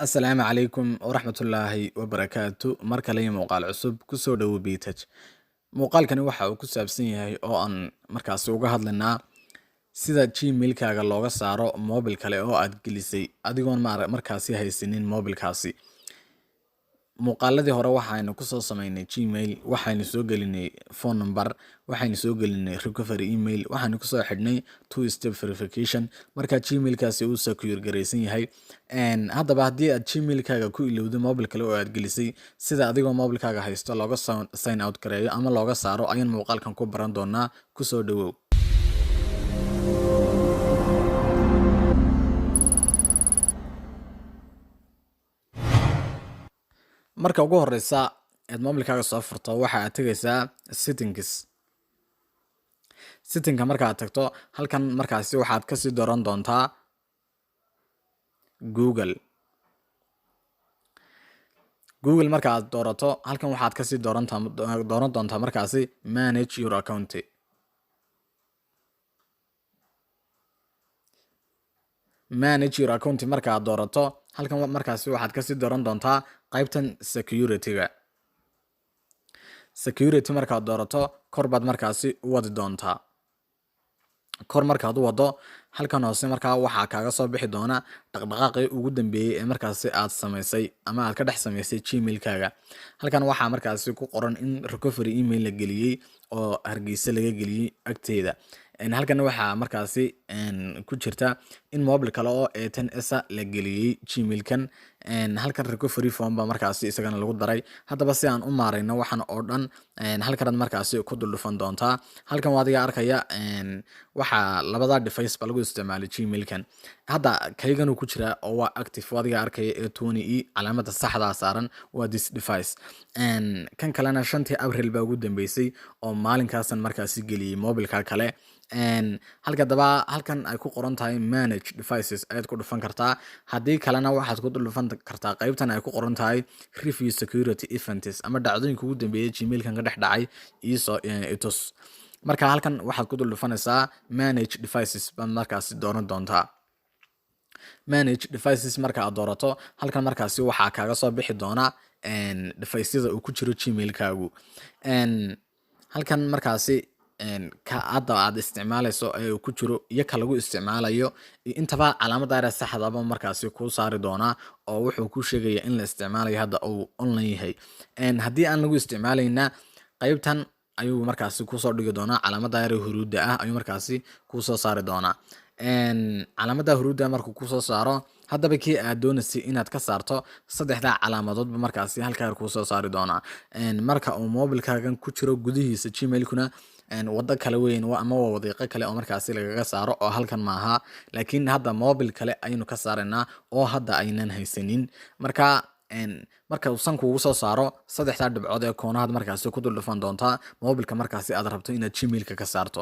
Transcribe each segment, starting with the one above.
Asalaamu calaykum waraxmatullaahi wabarakaatu. Mar kale iyo muuqaal cusub kusoo dhawo Bitaj. Muuqaalkani waxa uu ku saabsan yahay oo aan markaasi uga hadlaynaa sida Gmail-kaaga looga saaro moobil kale oo aad gelisay adigoon markaasi haysanin moobilkaasi. Muuqaaladii hore waxaynu kusoo sameynay Gmail, waxaynu soo gelinay phone number, waxaynu soo gelinay recovery email, waxaynu kusoo xidhnay two step verification. Marka Gmail-kaasi uu secure gareysan yahay, haddaba haddii aad Gmail-kaaga ku ilowdo moobil kale oo aad gelisay, sida adigoo moobilkaaga haysto looga sign out gareeyo ama looga saaro ayaan muuqaalkan ku baran doonaa. Kusoo dhawow. Marka ugu horeysa aad moobilkaaga soo furto waxa aad tagaysaa settingka marka aad tagto halkan markaasi waxaad kasii dooran doontaa Google marka aad doorato halkan waxaad kasii dooran doontaa markaasi manage your account. Manage your account marka aad doorato halkan markaasi waxaad kasii dooran doontaa qaybtan security marka aad doorato kor baad markaasi u wadi doontaa. Kor markaad u wado halkan hoose markaa waxaa kaaga soo bixi doona dhaqdhaqaaqii ugu dambeeyay ee markaasi aad samaysay ama aad ka dhex samaysay Gmail-kaaga. Halkan waxaa markaasi ku qoran in recovery email la geliyay oo Hargeysa laga geliyay agteeda. Halkan waxaa markaasi ku jirta in moobil kale oo A10s la geliyay Gmail-kan. Halkan recovery form ba markaasi isagana lagu daray. Haddaba si aan u maareyno waxaan oo dhan halkan markaasi ku dul dhufan doontaa. Halkan waad iga arkaya waxaa labada device ba lagu isticmaalay Gmail-kan. Hadda kaygan uu ku jira oo waa active waad iga arkaya A20e calaamada saxda saaran waa this device. Kan kalena 5 Abriil ba ugu dambeysay oo maalinkaasan markaasi geliyay moobilka kale. Halkan ay ku qoran tahay manage devices ayaad ku dhufan kartaa. Haddii kalena waxaad ku dhufan kartaa qaybtan ay ku qoran tahay review security events ama dhacdooyinka ugu dambeeyay Gmail-kan ka dhex dhacay itus. Marka halkan waxaad ku dhufanaysaa manage devices ba markaasi dooran doontaa. Manage devices marka aad doorato halkan markaasi waxaa kaaga soo bixi doona device-yada uu ku jiro Gmail-kaagu. Halkan markaasi ka aad isticmaalayso ee uu ku jiro iyo ka lagu isticmaalayo intaba calaamada ay saxda ah markaasi ku saari doona oo wuxuu ku sheegayaa in la isticmaalayo hadda uu online yahay. Haddii aan lagu isticmaalayna qaybtan ayuu markaasi ku soo dhigi doona calaamada ay huruudda ah ayuu markaasi ku soo saari doona. Calaamada huruudda markuu ku soo saaro haddaba kii aad doonaysay inaad ka saarto saddexda calaamadood markaasi halkaa ku soo saari doona. Marka uu moobilkaagan ku jiro gudihiisa Gmail-kuna wada kale weyn ama wadiiqo kale oo markaasi lagaga saaro oo halkan maaha, laakiin hadda moobil kale aynu ka saaranaa oo hadda aynan haysanin. Marka uu sanku ugu soo saaro saddexda dhibcood ee koonaad markaasi ku dul dhufan doontaa moobilka markaasi aad rabto inaad Gmail-ka ka saarto.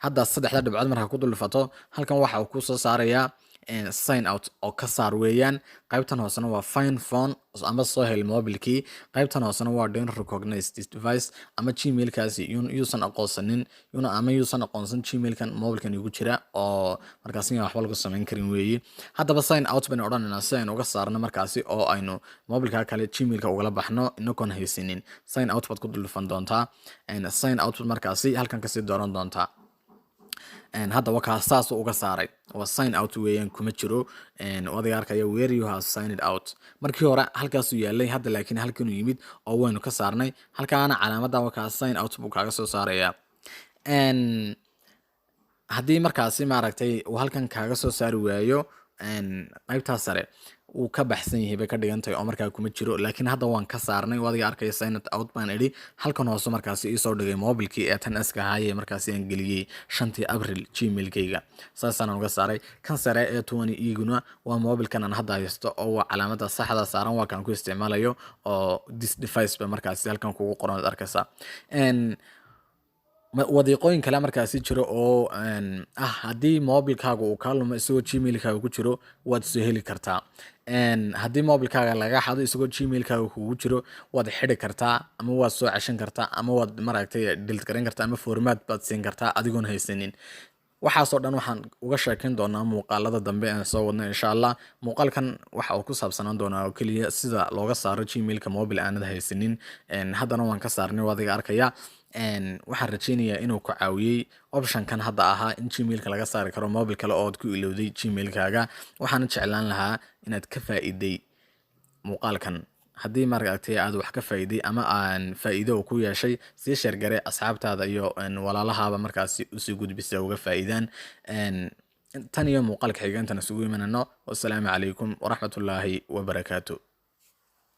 Hadda saddexda dhibcood marka ku dul dhufato halkan waxa uu ku soo saarayaa sign out oo ka saar weeyaan. Qaybtan hoosena waa find phone ama soo hel moobilkii. Qaybtan hoosena waa don't recognize this device ama Gmail-kaasi yuusan aqoonsanin ama yuusan aqoonsan Gmail-kan moobilkan ugu jira oo markaasi waxba lagu samayn karin weeyi. Haddaba sign out baan odhanaynaa si aynu uga saarno markaasi oo aynu moobilka kale Gmail-ka ugala baxno inagoon haysanin. Sign out baad ku dul dhufan doontaa. Sign out markaasi halkan kasii dooran doontaa. Hadda wakaa saas uga saaray waa sign out weeyaan kuma jiro wadiga arkaya where you have signed out. Markii hore halkaas uu yaalay hadda laakiin halkan uu yimid oo waynu ka saarnay. Halkaana calaamada wakaa sign out buu kaaga soo saaraya. Haddii markaasi maaragtay uu halkan kaaga soo saari waayo qaybtaas sare uu ka baxsan yahay bay ka dhigantahay oo markaa kuma jiro, laakiin hadda waan ka saarnay wadiga arkaya sign out baan idhi. Halkan hoose markaasi ii soo dhigay moobilkii A10s-ka ahaayee markaasi aan geliyay 5 Abriil Gmail-kayga saasaan uga saaray. Kan sare ee A20e-guna waa moobilkan aan hadda haysto oo waa calaamada saxda saaran waa kan ku isticmaalayo oo this device ba markaasi halkan kugu qoran arkaysa. Wadiiqooyin kale markaasi jiro oo haddii moobilkaaga uu ka lumo isagoo Gmail-kaaga ku jiro waad soo heli kartaa. Haddii moobilkaaga laga xado isagoo Gmail-kaaga kugu jiro waad xidhi kartaa ama waad soo ceshan kartaa ama waad maragtay delete gareyn kartaa ama format baad siin kartaa adigoon haysanin. waxaasoo dhan waxaan uga sheekeyn doonaa muuqaalada dambe aan soo wadno insha allah. Muuqaalkan waxa uu ku saabsanaan doonaa oo keliya sida looga saaro gmailka mobile aanad haysanin. Haddana waan ka saarnay waa adiga arkaya. Waxaan rajeynayaa inuu ku caawiyey optionkan hadda ahaa in gmailka laga saari karo mobile kale oo aad ku ilowday gmailkaaga. waxaan jeclaan lahaa inaad ka faa'iiday muuqaalkan. haddii maaragtay aad wax ka faa'iiday ama aan faa'iido ku yeeshay, sii share garee asxaabtaada iyo walaalahaaba markaasi usii gudbisa uga faa'iidaan. tan iyo muuqaalka xigeentan isugu imanano. wassalaamu calaykum waraxmatullaahi wabarakaatu.